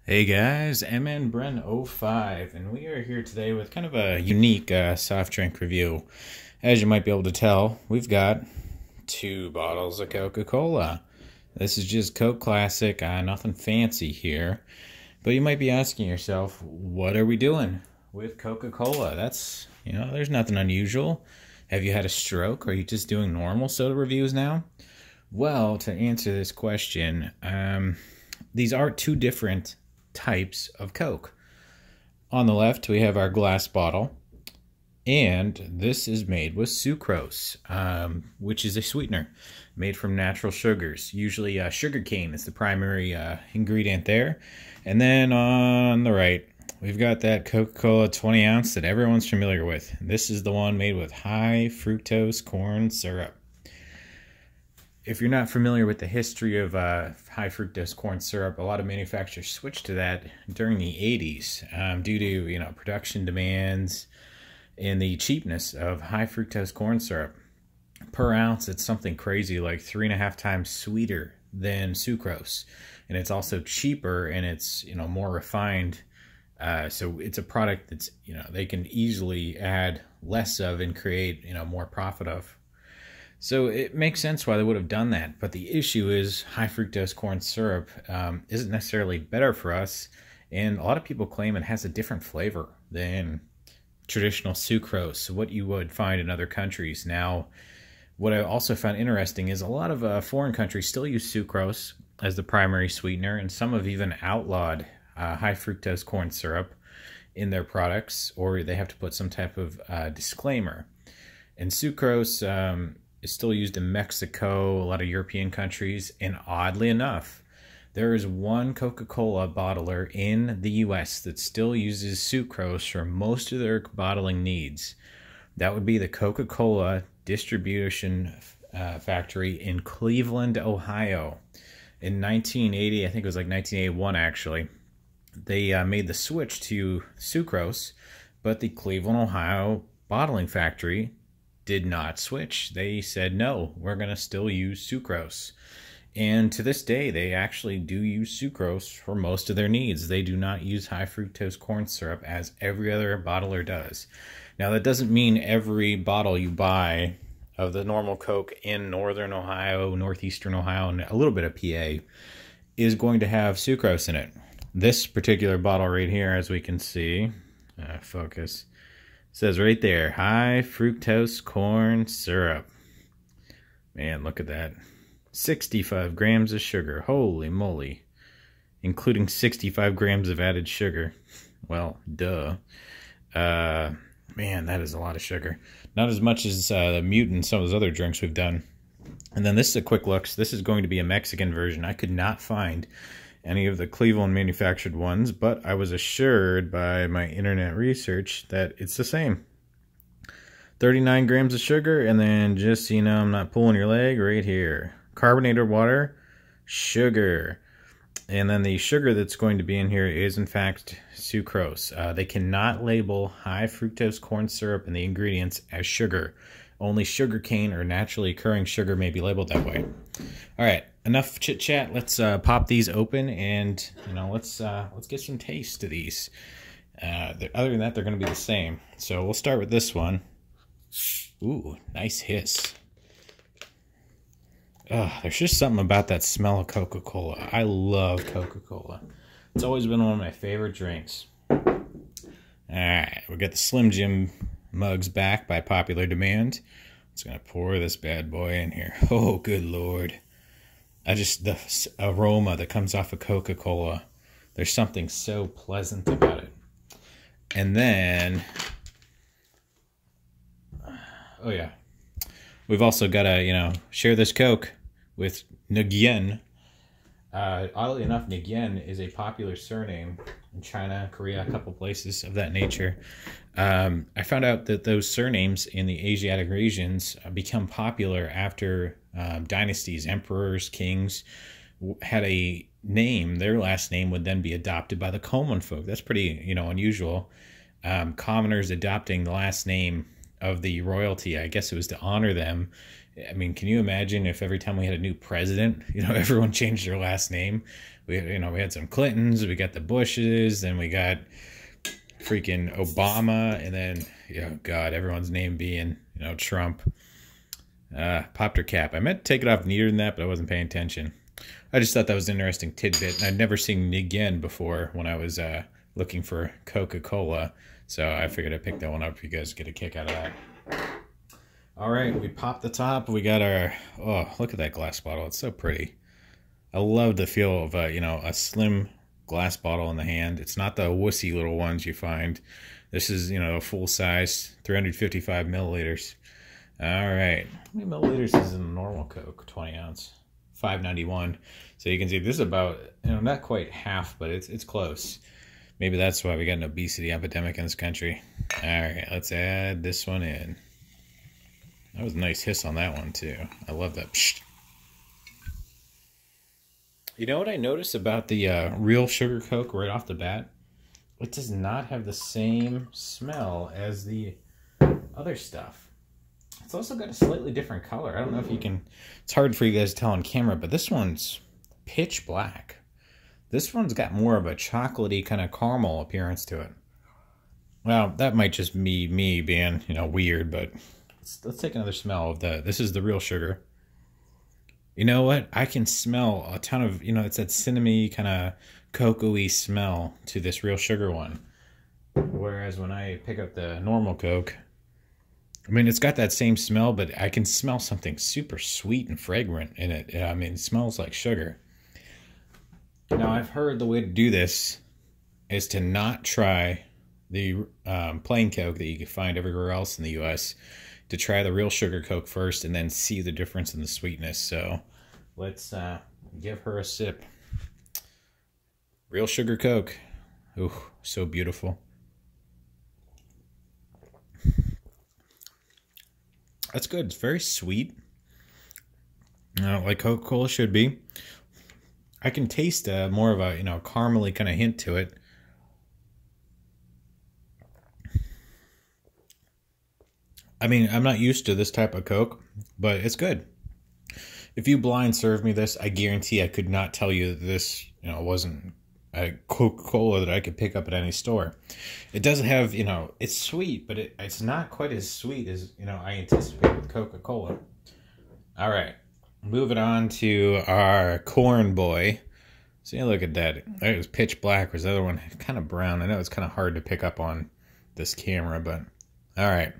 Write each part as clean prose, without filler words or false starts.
Hey guys, MNBren05, and we are here today with kind of a unique soft drink review. As you might be able to tell, we've got two bottles of Coca-Cola. This is just Coke Classic, nothing fancy here. But you might be asking yourself, what are we doing with Coca-Cola? There's nothing unusual. Have you had a stroke? Are you just doing normal soda reviews now? Well, to answer this question, these are two different types of Coke. On the left, we have our glass bottle, and this is made with sucrose, which is a sweetener made from natural sugars. Usually sugar cane is the primary ingredient there. And then on the right, we've got that Coca-Cola 20 ounce that everyone's familiar with. This is the one made with high fructose corn syrup. If you're not familiar with the history of high fructose corn syrup, a lot of manufacturers switched to that during the 80s due to production demands and the cheapness of high fructose corn syrup. Per ounce, it's something crazy like 3.5 times sweeter than sucrose, and it's also cheaper and it's more refined. So it's a product that's they can easily add less of and create more profit of. So it makes sense why they would have done that, but the issue is high fructose corn syrup isn't necessarily better for us, and a lot of people claim it has a different flavor than traditional sucrose, what you would find in other countries. Now, what I also found interesting is a lot of foreign countries still use sucrose as the primary sweetener, and some have even outlawed high fructose corn syrup in their products, or they have to put some type of disclaimer. And sucrose is still used in Mexico, a lot of European countries, and oddly enough, there is one Coca-Cola bottler in the US that still uses sucrose for most of their bottling needs. That would be the Coca-Cola distribution factory in Cleveland, Ohio. In 1980, I think it was like 1981 actually, they made the switch to sucrose, but the Cleveland, Ohio bottling factory did not switch. They said, no, we're going to still use sucrose. And to this day, they actually do use sucrose for most of their needs. They do not use high fructose corn syrup as every other bottler does. Now, that doesn't mean every bottle you buy of the normal Coke in Northern Ohio, Northeastern Ohio, and a little bit of PA is going to have sucrose in it. This particular bottle right here, as we can see, focus, says right there, high fructose corn syrup. Man, look at that. 65 grams of sugar. Holy moly. Including 65 grams of added sugar. Well, duh. Man, that is a lot of sugar. Not as much as the Mutant and some of those other drinks we've done. And then this is a quick look. So this is going to be a Mexican version. I could not find any of the Cleveland manufactured ones, but I was assured by my internet research that it's the same. 39 grams of sugar, and then just so you know, I'm not pulling your leg, right here. Carbonated water, sugar. And then the sugar that's going to be in here is, in fact, sucrose. They cannot label high fructose corn syrup in the ingredients as sugar. Only sugar cane or naturally occurring sugar may be labeled that way. All right, enough chit chat. Let's pop these open and let's get some taste to these. Other than that, they're going to be the same. So we'll start with this one. Ooh, nice hiss. There's just something about that smell of Coca-Cola. I love Coca-Cola. It's always been one of my favorite drinks. All right, we got the Slim Jim mugs back by popular demand. I'm just gonna pour this bad boy in here. Oh, good Lord. The aroma that comes off of Coca-Cola, there's something so pleasant about it. And then, oh yeah, we've also got to, share this Coke with Nguyen. Oddly enough, Nguyen is a popular surname in China, Korea, a couple places of that nature. I found out that those surnames in the Asiatic regions become popular after dynasties, emperors, kings had a name. Their last name would then be adopted by the common folk. That's pretty, unusual. Commoners adopting the last name of the royalty. I guess it was to honor them. I mean, can you imagine if every time we had a new president, everyone changed their last name? we had some Clintons, we got the Bushes, then we got freaking Obama, and then, oh God, everyone's name being, Trump. Popped her cap. I meant to take it off neater than that, but I wasn't paying attention. I just thought that was an interesting tidbit, and I'd never seen Nigen before when I was looking for Coca-Cola, so I figured I'd pick that one up if you guys get a kick out of that. All right, we popped the top. We got our, oh, look at that glass bottle. It's so pretty. I love the feel of, a slim glass bottle in the hand. It's not the wussy little ones you find. This is, a full size, 355 milliliters. All right. How many milliliters is in a normal Coke? 20 ounce. 591. So you can see this is about, not quite half, but it's close. Maybe that's why we got an obesity epidemic in this country. All right, let's add this one in. That was a nice hiss on that one, too. I love that. Psst. You know what I noticed about the real sugar Coke right off the bat? It does not have the same smell as the other stuff. It's also got a slightly different color. I don't know if you can... It's hard for you guys to tell on camera, but this one's pitch black. This one's got more of a chocolatey kind of caramel appearance to it. Well, that might just be me being, weird, but... Let's take another smell of this is the real sugar. You know what? I can smell a ton of, it's that cinnamony kind of cocoa-y smell to this real sugar one. Whereas when I pick up the normal Coke, it's got that same smell, but I can smell something super sweet and fragrant in it. It smells like sugar. Now, I've heard the way to do this is to not try the plain Coke that you can find everywhere else in the U.S., to try the real sugar Coke first and then see the difference in the sweetness. So let's give her a sip. Real sugar Coke. Ooh, so beautiful. That's good. It's very sweet. Like Coca-Cola should be. I can taste more of a, caramely kind of hint to it. I'm not used to this type of Coke, but it's good. If you blind served me this, I guarantee I could not tell you that this, wasn't a Coca-Cola that I could pick up at any store. It doesn't have, it's sweet, but it's not quite as sweet as, I anticipate with Coca-Cola. All right, moving on to our Corn Boy. See, look at that. It was pitch black, whereas the other one kind of brown. I know it's kind of hard to pick up on this camera, but all right.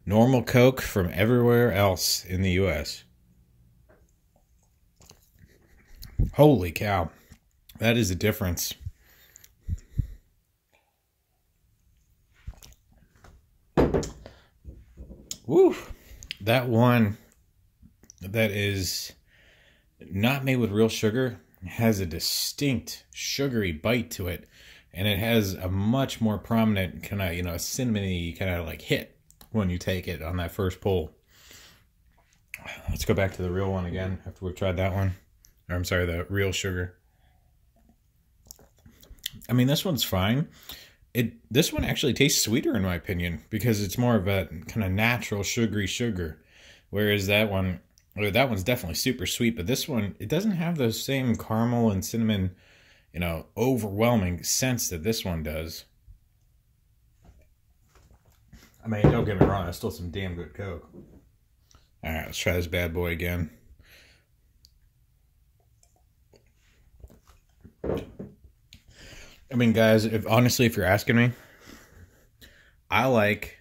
Normal Coke from everywhere else in the U.S. Holy cow. That is a difference. Woo. That one that is not made with real sugar has a distinct sugary bite to it. And it has a much more prominent kind of, cinnamony kind of like hit when you take it on that first pull. Let's go back to the real one again after we've tried that one. Or I'm sorry, the real sugar. This one's fine. This one actually tastes sweeter in my opinion because it's more of a kind of natural sugary sugar. Whereas that one's definitely super sweet, but this one, it doesn't have those same caramel and cinnamon, overwhelming scents that this one does. Don't get me wrong, it's still some damn good Coke. All right, let's try this bad boy again. Guys, if you're asking me, I like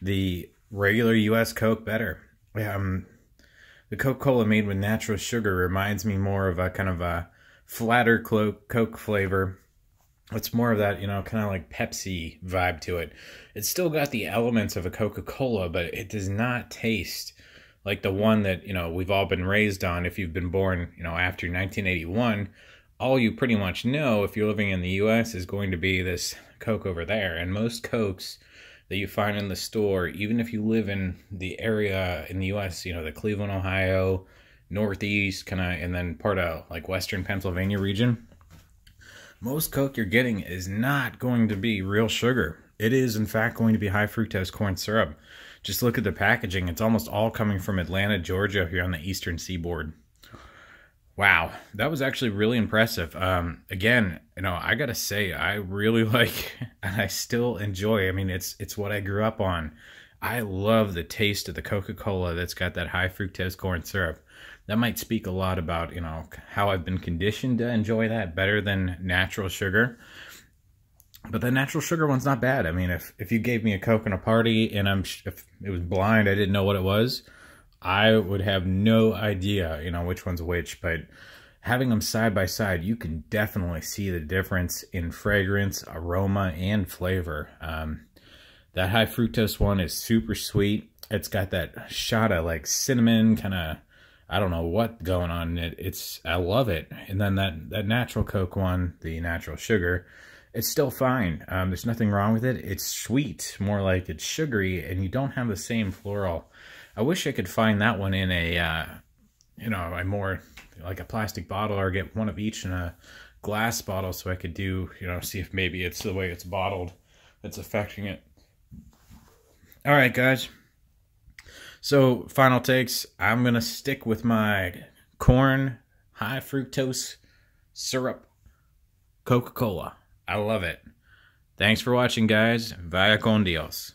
the regular U.S. Coke better. The Coca-Cola made with natural sugar reminds me more of a kind of a flatter Coke flavor. It's more of that, kind of like Pepsi vibe to it. It's still got the elements of a Coca-Cola, but it does not taste like the one that, we've all been raised on. If you've been born, after 1981, all you pretty much know if you're living in the U.S. is going to be this Coke over there. And most Cokes that you find in the store, even if you live in the area in the U.S., the Cleveland, Ohio, Northeast, kind of, and then part of like Western Pennsylvania region, most Coke you're getting is not going to be real sugar. It is, in fact, going to be high fructose corn syrup. Just look at the packaging. It's almost all coming from Atlanta, Georgia, here on the eastern seaboard. Wow, that was actually really impressive. Again, I gotta say, I really like, and I still enjoy. I mean, it's what I grew up on. I love the taste of the Coca-Cola that's got that high fructose corn syrup. That might speak a lot about, how I've been conditioned to enjoy that better than natural sugar. But the natural sugar one's not bad. I mean, if you gave me a Coke in a party and if it was blind, I didn't know what it was, I would have no idea, which one's which. But having them side by side, you can definitely see the difference in fragrance, aroma, and flavor. That high fructose one is super sweet. It's got that shot of like cinnamon, kind of, I don't know what going on in it. I love it. And then that natural Coke one, the natural sugar, it's still fine. There's nothing wrong with it. It's sweet, more like it's sugary, and you don't have the same floral. I wish I could find that one in a more like a plastic bottle, or get one of each in a glass bottle, so I could do, see if maybe it's the way it's bottled that's affecting it. All right, guys. So, final takes. I'm going to stick with my corn high fructose syrup Coca-Cola. I love it. Thanks for watching, guys. Vaya con Dios.